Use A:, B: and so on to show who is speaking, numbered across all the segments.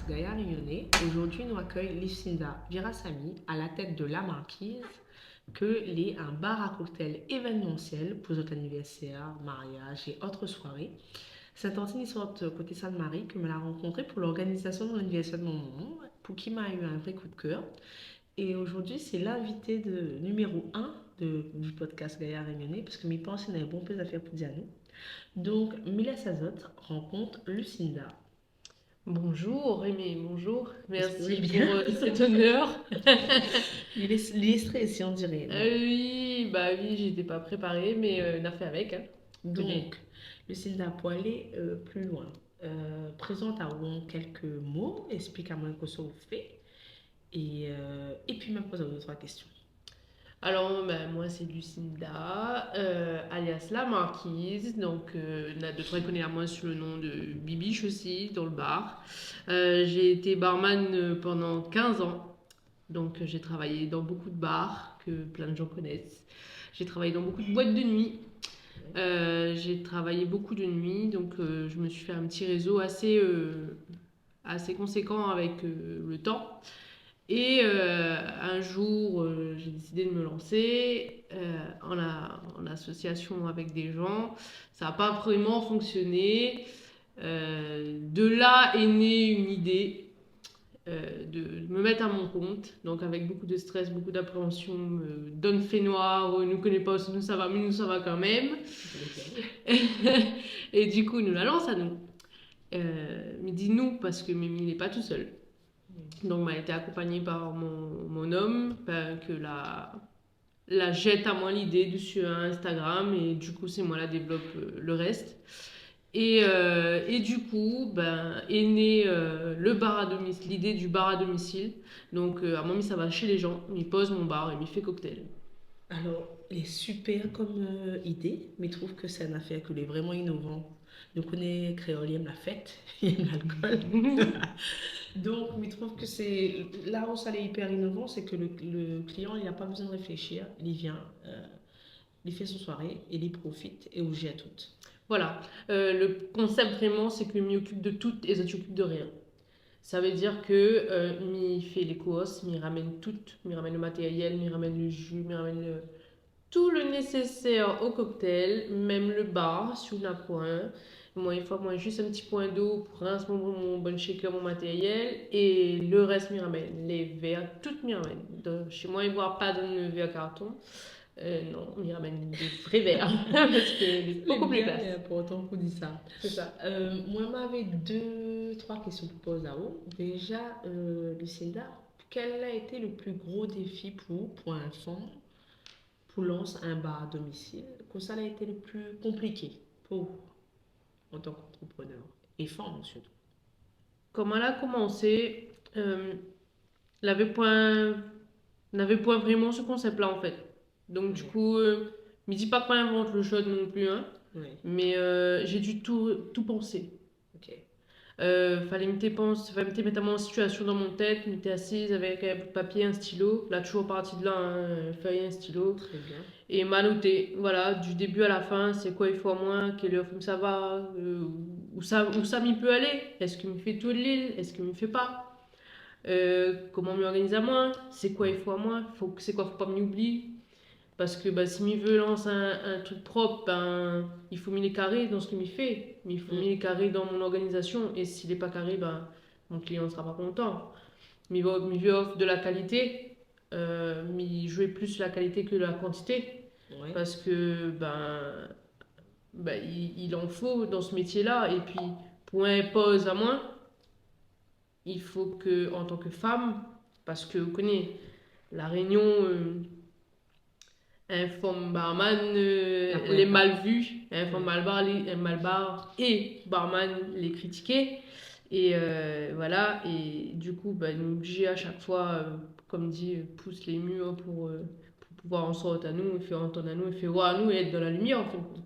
A: Gaïa Réunionnais. Aujourd'hui, nous accueillons Lucinda Virasamy à la tête de La Marquise, que est un bar à cocktail événementiel pour les anniversaires, mariages et autres soirées. Saint-Antine est sorte côté Sainte-Marie que me l'a rencontré pour l'organisation de l'anniversaire de mon maman, pour qui m'a eu un vrai coup de cœur. Et aujourd'hui, c'est l'invité de numéro 1 du podcast Gaïa Réunionnais, parce que mes parents, c'est un bon peu d'affaires pour dire nous. Donc, Mila Sazot rencontre Lucinda.
B: Bonjour Rémi, bonjour. Merci
A: Bien.
B: pour cet honneur.
A: Il est stressé, on dirait. Non.
B: Oui, j'étais pas préparée, mais on a fait avec. Hein.
A: Donc, Lucinda, pour aller plus loin, présente à vous quelques mots, explique à moi ce que vous faites, et puis même pose deux, trois questions.
B: Alors, moi c'est Lucinda, alias La Marquise. Donc, on a de très connu à moi sous le nom de Bibiche aussi, dans le bar. J'ai été barman pendant 15 ans. Donc, j'ai travaillé dans beaucoup de bars que plein de gens connaissent. J'ai travaillé dans beaucoup de boîtes de nuit. J'ai travaillé beaucoup de nuit, donc je me suis fait un petit réseau assez conséquent avec le temps. Et un jour, j'ai décidé de me lancer en association avec des gens. Ça n'a pas vraiment fonctionné. De là est née une idée de me mettre à mon compte, donc avec beaucoup de stress, beaucoup d'appréhension, donne fait noir, nous connaît pas, nous ça va, mais nous ça va quand même. Et du coup, nous la lance à nous. Mais dit nous parce que Mimi n'est pas tout seul. Donc, m'a été accompagnée par mon homme, que la jette à moi l'idée dessus Instagram, et du coup, c'est moi la développe le reste. Et du coup, est née l'idée du bar à domicile. Donc, à moi, ça va chez les gens, il pose mon bar et il fait cocktail.
A: Alors, il est super comme idée, mais je trouve que c'est une affaire qui est vraiment innovant. Nous connaissons créole, il aime la fête, il aime l'alcool. Donc, je trouve que c'est là où ça est hyper innovant, c'est que le client, il n'a pas besoin de réfléchir, il vient, il fait son soirée, et il profite et il jette tout.
B: Voilà. Le concept vraiment, c'est que m'y occupe de tout et ça t'occupe de rien. Ça veut dire que m'y fait les courses, m'y ramène tout, m'y ramène le matériel, m'y ramène le jus, m'y ramène tout le nécessaire au cocktail, même le bar, si on a point. Moi, il faut moi juste un petit point d'eau pour rincer mon bon shaker, mon matériel, et le reste m'y ramène. Les verres, tout m'y ramène. Donc, chez moi, il ne boit pas de verre carton. Non, m'y ramène des vrais verres, parce que c'est beaucoup plus classe.
A: C'est important qu'on dise ça.
B: C'est ça.
A: Moi, j'avais deux, trois questions pour poser à vous. Déjà, Lucinda, quel a été le plus gros défi pour un femme pour lancer un bar à domicile? Quoi ça a été le plus compliqué pour vous en tant qu'entrepreneur et femme surtout?
B: Comment elle a commencé, elle n'avait point vraiment ce concept-là en fait. Donc du coup, me dis pas qu'on invente le shot non plus, hein.
A: Oui.
B: Mais j'ai dû tout penser.
A: Ok.
B: Fallait me mettre en situation dans mon tête, m'étais assise avec un bout de papier, un stylo. Là, toujours parti de là, hein, feuille, un stylo.
A: Très bien.
B: Et m'a noté, voilà, du début à la fin, c'est quoi il faut à moi, quelle heure ça va, où ça m'y peut aller. Est-ce qu'il me fait tout l'île, est-ce qu'il me fait pas. Comment m'organiser à moi, c'est quoi il faut à moi, c'est quoi faut pas m'oublier. Parce que si m'y veut lancer un truc propre, il faut m'y les carrés dans ce qu'il m'y fait. Mais il faut m'y les carrés dans mon organisation. Et s'il n'est pas carré, mon client ne sera pas content. M'y veut offre de la qualité, m'y jouer plus la qualité que la quantité.
A: Ouais.
B: Parce que il en faut dans ce métier-là. Et puis, pour un pose à moins, il faut que, en tant que femme, parce que vous connaissez la réunion, un femme barman, les mal vus, un femme malbar et barman les critiquer. Et voilà, et du coup, nous obligés à chaque fois, comme dit, pousse les murs pour pouvoir en sortir à nous, faire entendre à nous, faire voir à nous et être dans la lumière en fin de compte.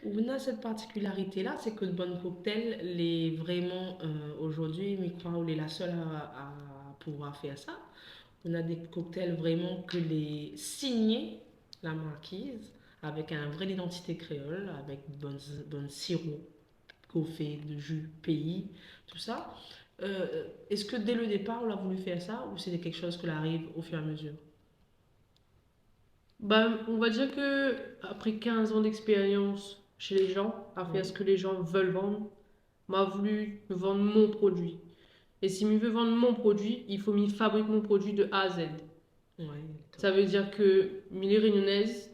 A: On a cette particularité-là, c'est que le bon cocktail, est vraiment aujourd'hui, mais je crois qu'on est la seule à pouvoir faire ça. On a des cocktails vraiment que les signés, la marquise, avec un vrai identité créole, avec bonne sirop, coffee, de jus, pays, tout ça. Est-ce que dès le départ, on a voulu faire ça ou c'était quelque chose qui arrive au fur et à mesure?
B: Bah, on va dire que après 15 ans d'expérience chez les gens, à faire ce
A: Oui,
B: que les gens veulent vendre, m'a voulu me vendre mon produit. Et si je veux vendre mon produit, il faut que je fabrique mon produit de A à Z.
A: oui,
B: Ça veut dire que les réunionnaises,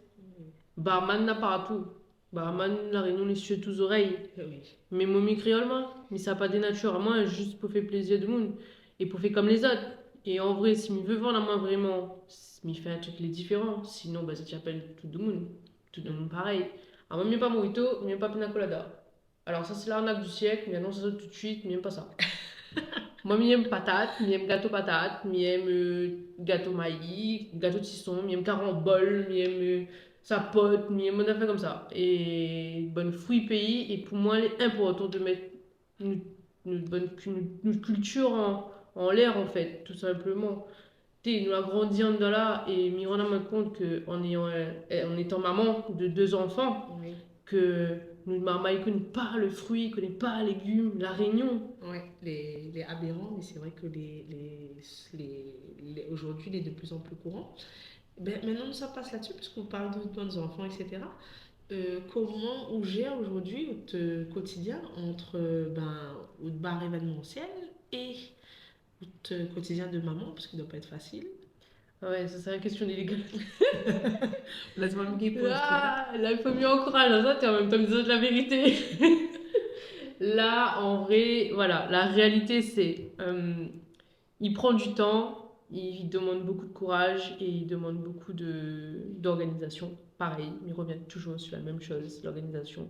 B: barman n'a pas tout. Barman, la réunion, les yeux tous oreilles.
A: oui.
B: Mais mon créole, moi, mais ça n'a pas des natures à moi, juste pour faire plaisir du monde. Et pour faire comme les autres. Et en vrai, si je veux vendre à moi vraiment, je fais un truc qui est différent. Sinon, bah, ça t'appelle tout le monde. Tout le monde pareil. Alors, moi, je pas mojito, je pas pina colada. Alors, ça, c'est l'arnaque du siècle, mais non, ça saute tout de suite, mais pas ça. Moi, j'aime patate, j'aime gâteau patate, j'aime gâteau maïs, gâteau de citron, j'aime carambole, j'aime sapote, j'aime des affaires comme ça. Et bonne fruits pays, et pour moi, il est important de mettre une, une culture en l'air, en fait, tout simplement. Nous avons grandi en là, et je me rends compte en étant maman de deux enfants,
A: Oui.
B: que nous, maman, ne connaît pas le fruit, ne connaît pas les légumes, la réunion.
A: Ouais, les aberrants, mais c'est vrai que aujourd'hui, il est de plus en plus courant. Ben, maintenant, ça passe là-dessus, puisqu'on parle de nos enfants, etc. Comment on gère aujourd'hui votre quotidien entre votre bar événementiel et votre quotidien de maman, parce qu'il ne doit pas être facile.
B: Ouais, ça c'est la question d'illégal.
A: Laisse-moi me guider pour ce truc-là.
B: Ah, là, il faut mieux encourager à ça, tu en même temps me disant de la vérité. Là, en vrai, voilà, la réalité c'est, il prend du temps, il demande beaucoup de courage et il demande beaucoup d'organisation. Pareil, il revient toujours sur la même chose, l'organisation.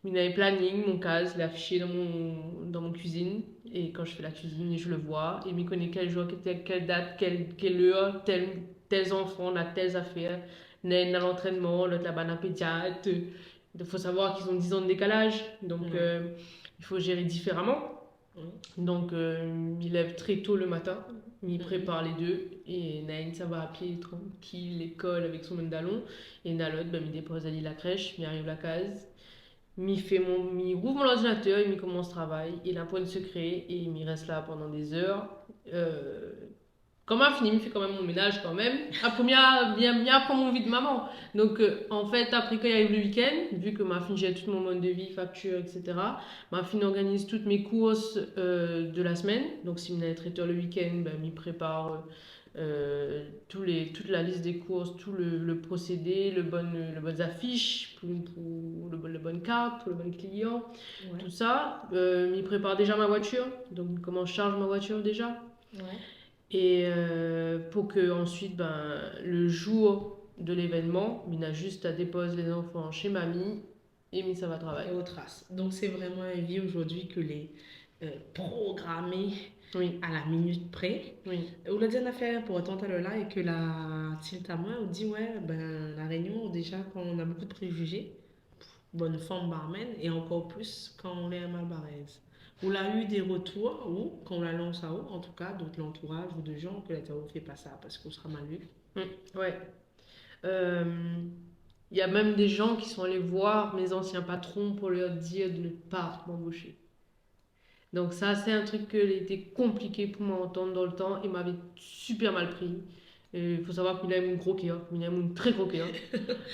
B: Il a un planning, mon case, il est affiché dans mon cuisine. Et quand je fais la cuisine, je le vois. Et il me connaît quel jour, quelle date, quelle heure, tels enfants, on a telles affaires. Naine à l'entraînement, l'autre là-bas à la pédiatre. Il faut savoir qu'ils ont 10 ans de décalage. Donc,
A: Ouais.
B: il faut gérer différemment.
A: Ouais.
B: Donc, il lève très tôt le matin. Il
A: Mhm.
B: prépare les deux. Et Naine, ça va à pied, tranquille, l'école avec son mandalon. Et Nalot, ben, il dépose à la crèche, il arrive à la case. Il rouvre mon ordinateur, il me commence le travail, il a un point de secret et il reste là pendant des heures. Euh, Quand même fini, il fait quand même mon ménage quand même. Après, bien prendre mon vie de maman. Donc, en fait, après quand il arrive le week-end, vu que ma fille gère tout mon mode de vie, facture, etc., ma fille organise toutes mes courses de la semaine. Donc, si je suis traiteur le week-end, ben, il prépare toute la liste des courses, tout le procédé, le bonnes affiches, le bonne carte, pour le bon client,
A: Ouais.
B: tout ça. Il prépare déjà ma voiture, donc comment je charge ma voiture déjà.
A: Ouais.
B: Et pour que ensuite, ben, le jour de l'événement, il a juste à déposer les enfants chez mamie et ça va travailler.
A: Et aux traces. Donc, c'est vraiment un vie aujourd'hui que les programmer
B: Oui,
A: à la minute près.
B: oui.
A: Ou la dernière affaire pour autant là et que la tilt à moi, on dit ouais, ben la réunion, déjà quand on a beaucoup de préjugés, bonne forme barman, et encore plus quand on est un mal barraise. On a eu des retours, ou quand on la lance à haut, en tout cas, d'autres l'entourage ou de gens que la terre fait pas ça parce qu'on sera mal vu.
B: Ouais. Euh, Il y a même des gens qui sont allés voir mes anciens patrons pour leur dire de ne pas m'embaucher. Donc ça, c'est un truc qui a été compliqué pour moi entendre dans le temps. Il m'avait super mal pris. Il faut savoir qu'il aime un gros cœur, il aime un très gros cœur.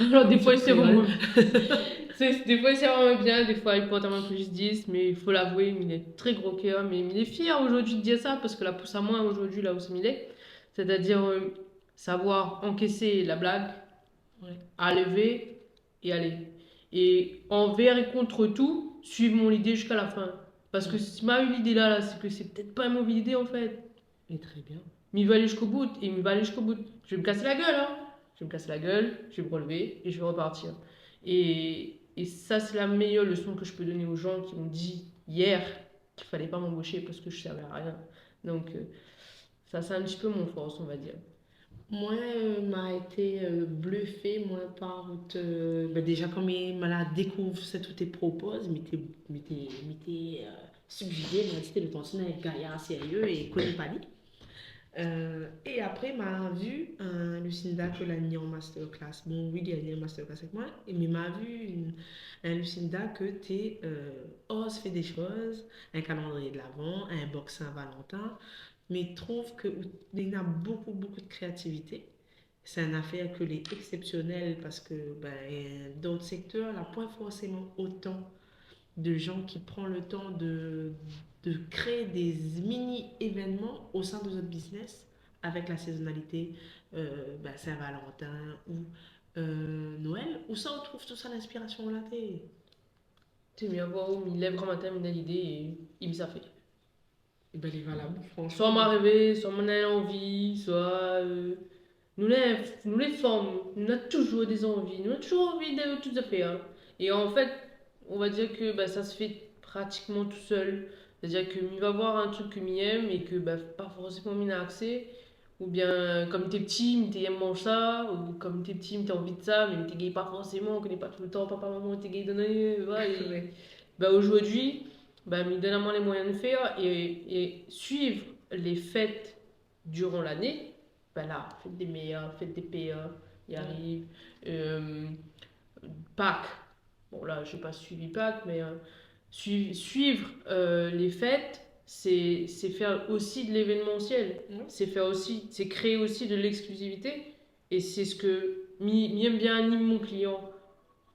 B: Alors des fois, il s'est vraiment... des fois, il s'est vraiment bien, des fois, il porte un peu plus 10, mais il faut l'avouer, il est très gros cœur. Mais il est fier aujourd'hui de dire ça, parce que la pousse à moi aujourd'hui, là où il est, c'est-à-dire savoir encaisser la blague,
A: Ouais.
B: à lever et aller. Et envers et contre tout, suivre mon idée jusqu'à la fin. Parce que si ma eu l'idée là, c'est que c'est peut-être pas une mauvaise idée en fait.
A: Et très bien.
B: Mais il va aller jusqu'au bout, et il va aller jusqu'au bout. Je vais me casser la gueule, hein. Je vais me casser la gueule, je vais me relever et je vais repartir. Et ça, c'est la meilleure leçon que je peux donner aux gens qui m'ont dit hier qu'il fallait pas m'embaucher parce que je servais à rien. Donc, ça, c'est un petit peu mon force, on va dire.
A: Moi, m'a été bluffé, moi, par déjà, comme il me la découvre, c'est tout tes propos, subjugué, m'a dit, le continent est gaillard sérieux et connu pas dit. Et après, m'a vu Lucinda que l'a mis en masterclass. Bon, oui, il a mis en masterclass avec moi, mais m'a vu un Lucinda que tu oses faire des choses, un calendrier de l'Avent, un box Saint-Valentin, mais trouve qu'il y a beaucoup, beaucoup de créativité. C'est une affaire que est exceptionnelle parce que ben, dans d'autres secteurs, il n'y a pas forcément autant de gens qui prennent le temps de créer des mini-événements au sein de notre business avec la saisonnalité ben, Saint-Valentin ou Noël, où ça on trouve tout ça l'inspiration là.
B: Tu bien voir où il lève grand matin, il a l'idée et il me ça fait.
A: Et ben, il est valable,
B: Soit
A: franchement.
B: m'arriver, soit m'en a envie, soit. Nous les femmes, nous avons toujours des envies, nous avons toujours envie de toutes affaires. Et en fait, on va dire que bah, ça se fait pratiquement tout seul. C'est-à-dire que il va voir un truc que m'y aime et que bah, pas forcément m'y a accès. Ou bien, comme t'es petit, t'es aimant ça, ou comme t'es petit, t'as envie de ça, mais t'es gay pas forcément, on connaît pas tout le temps, papa, maman, t'es gay, donne voilà, et,
A: Ouais.
B: bah, aujourd'hui, bah, me donne à moi les moyens de faire et suivre les fêtes durant l'année. Ben là, fête des meilleurs, fête des pires, il
A: Ouais.
B: arrive. Euh, Pâques. Bon, là, je n'ai pas suivi Pâques, mais suivre les fêtes, c'est faire aussi de l'événementiel.
A: Ouais.
B: C'est faire aussi, c'est créer aussi de l'exclusivité. Et c'est ce que m'aime bien anime mon client.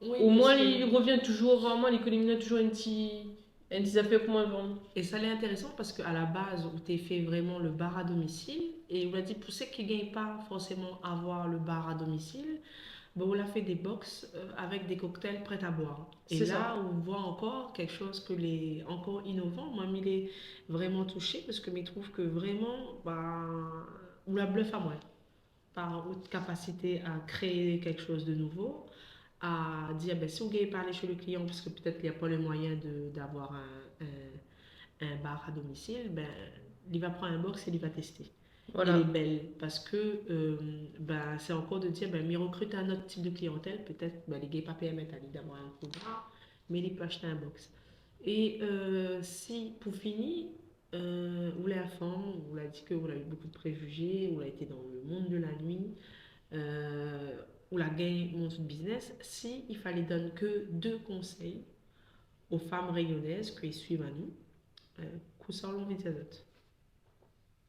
A: Oui,
B: Au
A: parce
B: moins,
A: que
B: il revient toujours voir moi, l'économie a toujours une petite affaire pour moi vendre.
A: et ça l'est intéressant parce qu'à la base, où tu fait vraiment le bar à domicile, et on a dit pour ceux qui ne gagnent pas forcément à avoir le bar à domicile, ben, on a fait des box avec des cocktails prêts à boire. Et
B: C'est
A: là,
B: ça.
A: on voit encore quelque chose que les encore innovant. Moi, il est vraiment touché parce que je trouve que vraiment, bah, on la bluffe à moi par haute capacité à créer quelque chose de nouveau, à dire ben, si vous ne pas aller chez le client parce que peut-être qu'il n'y a pas le moyen d'avoir un bar à domicile, ben, il va prendre un box et il va tester. Elle est
B: Voilà.
A: belle parce que ben, c'est encore de dire, ben, il recrute un autre type de clientèle, peut-être ben, les gays pas permettent à lui d'avoir un gros bar, mais il peut acheter un box. Et si, pour finir, vous l'avez femme, vous l'avez dit que vous avez eu beaucoup de préjugés, vous l'avez été dans le monde de la nuit, euh, ou la gagné mon business, si il fallait donner que deux conseils aux femmes rayonnaises qui suivent à nous, ça l'envie de d'autres.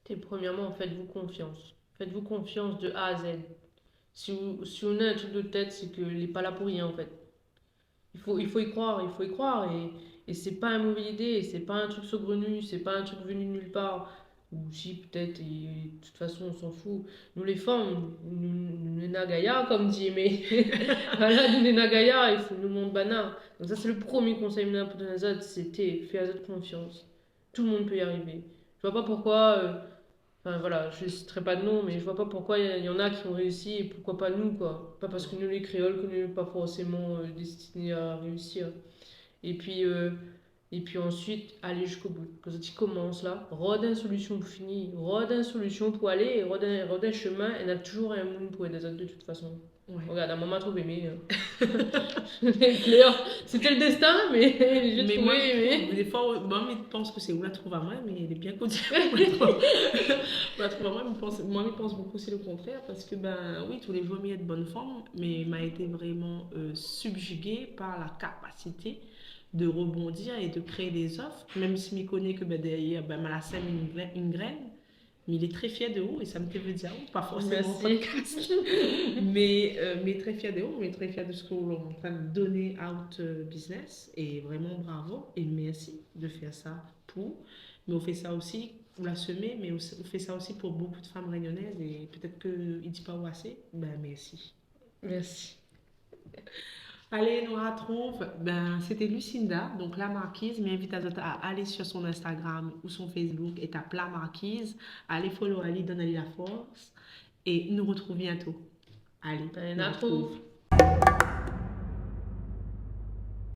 B: Et premièrement, faites-vous confiance. Faites-vous confiance de A à Z. Si on a un truc de tête, c'est qu'il n'est pas là pour rien en fait. Il faut y croire, il faut y croire. Et c'est pas une mauvaise idée, c'est pas un truc saugrenu, c'est pas un truc venu de nulle part. Ou si peut-être, et de toute façon on s'en fout. Nous les femmes, nous les nagaya comme dit, mais voilà, nous les nagaya, il faut nous montrer bana. Donc ça c'est le premier conseil que je pour donner à c'était faire confiance. Tout le monde peut y arriver. Je vois pas pourquoi. Enfin voilà, je ne citerai pas de nom, mais je vois pas pourquoi il y en a qui ont réussi et pourquoi pas nous, quoi. Pas parce que nous, les créoles, que nous n'est pas forcément destinés à réussir. Et puis, euh, et puis ensuite, aller jusqu'au bout. Quand tu commences là, rôde une solution pour finir, rôde une solution pour aller, et rôde un chemin, et il y a toujours un monde pour aider les autres de toute façon.
A: Ouais.
B: Regarde, un moment trouvé, mais. C'est clair, c'était le destin, mais j'ai
A: Mais
B: trouvé,
A: moi,
B: mais.
A: des fois, moi, je pense que c'est où la trouve à moi, mais elle est bien connue. La trouve à moi, je pense beaucoup c'est le contraire, parce que, ben oui, tous les jours, il y a de bonne forme, mais il m'a été vraiment subjuguée par la capacité de rebondir et de créer des offres, même si je connais que ben, derrière, ben, ma sème une graine, mais il est très fier de vous et ça me fait dire, oh, pas forcément en
B: Merci.
A: podcast, mais très fier de vous, mais très fier de ce que vous êtes en train de donner out business et vraiment bravo et merci de faire ça pour. Mais on fait ça aussi, on l'a semé, mais on fait ça aussi pour beaucoup de femmes réunionnaises et peut-être qu'il ne dit pas où assez, ben merci.
B: Merci.
A: Allez, nous retrouve. Ben, c'était Lucinda, donc la marquise. M'invite à aller sur son Instagram ou son Facebook et tape la marquise. Allez follow Ali, donne Ali la force. Et nous retrouve bientôt. Allez,
B: Allez,
A: nous
B: on
A: retrouve.
B: trouve.